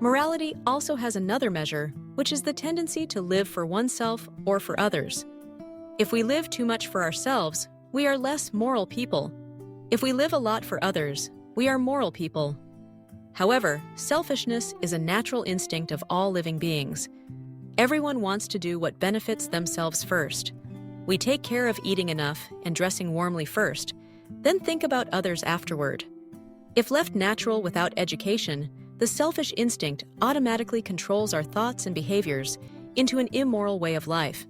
Morality also has another measure, which is the tendency to live for oneself or for others. If we live too much for ourselves, we are less moral people. If we live a lot for others, we are moral people. However, selfishness is a natural instinct of all living beings. Everyone wants to do what benefits themselves first. We take care of eating enough and dressing warmly first, then think about others afterward. If left natural without education, the selfish instinct automatically controls our thoughts and behaviors into an immoral way of life.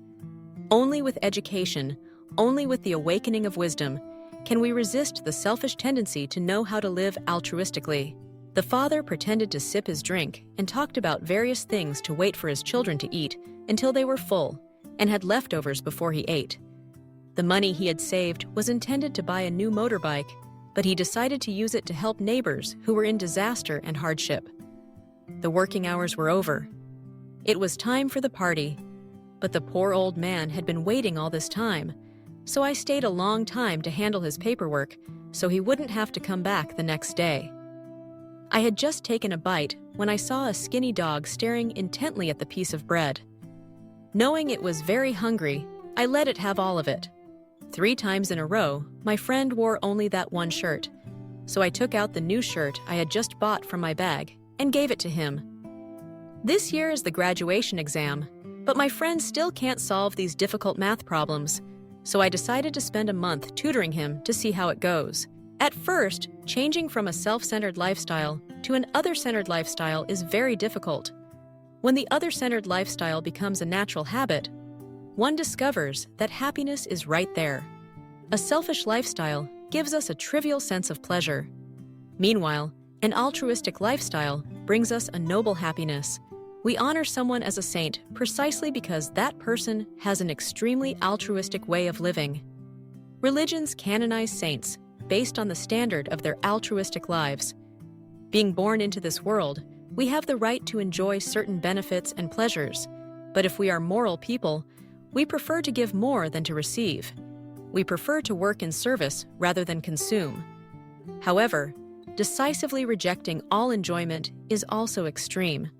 Only with education, only with the awakening of wisdom, can we resist the selfish tendency to know how to live altruistically. The father pretended to sip his drink and talked about various things to wait for his children to eat until they were full and had leftovers before he ate. The money he had saved was intended to buy a new motorbike, but he decided to use it to help neighbors who were in disaster and hardship. The working hours were over. It was time for the party, but the poor old man had been waiting all this time, so I stayed a long time to handle his paperwork so he wouldn't have to come back the next day. I had just taken a bite when I saw a skinny dog staring intently at the piece of bread. Knowing it was very hungry, I let it have all of it. 3 times in a row, my friend wore only that one shirt, so I took out the new shirt I had just bought from my bag and gave it to him. This year is the graduation exam, but my friend still can't solve these difficult math problems, so I decided to spend a month tutoring him to see how it goes. At first, changing from a self-centered lifestyle to an other-centered lifestyle is very difficult. When the other-centered lifestyle becomes a natural habit, one discovers that happiness is right there. A selfish lifestyle gives us a trivial sense of pleasure. Meanwhile, an altruistic lifestyle brings us a noble happiness. We honor someone as a saint precisely because that person has an extremely altruistic way of living. Religions canonize saints based on the standard of their altruistic lives. Being born into this world, we have the right to enjoy certain benefits and pleasures, but if we are moral people, we prefer to give more than to receive. We prefer to work in service rather than consume. However, decisively rejecting all enjoyment is also extreme.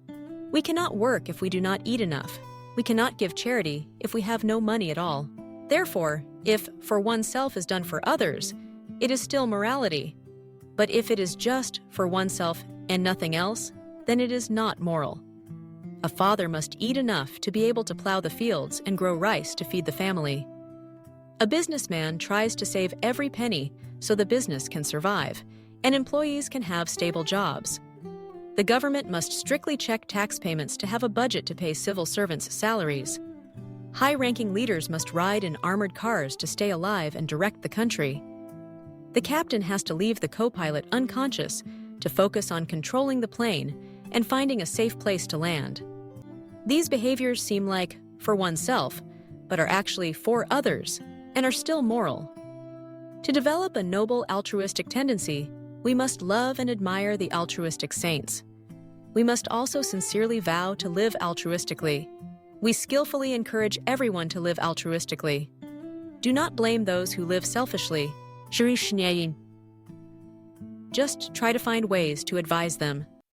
We cannot work if we do not eat enough. We cannot give charity if we have no money at all. Therefore, if for oneself is done for others, it is still morality. But if it is just for oneself and nothing else, then it is not moral. A father must eat enough to be able to plow the fields and grow rice to feed the family. A businessman tries to save every penny so the business can survive, and employees can have stable jobs. The government must strictly check tax payments to have a budget to pay civil servants' salaries. High-ranking leaders must ride in armored cars to stay alive and direct the country. The captain has to leave the co-pilot unconscious to focus on controlling the plane and finding a safe place to land. These behaviors seem like for oneself, but are actually for others and are still moral. To develop a noble altruistic tendency, we must love and admire the altruistic saints. We must also sincerely vow to live altruistically. We skillfully encourage everyone to live altruistically. Do not blame those who live selfishly. Just try to find ways to advise them.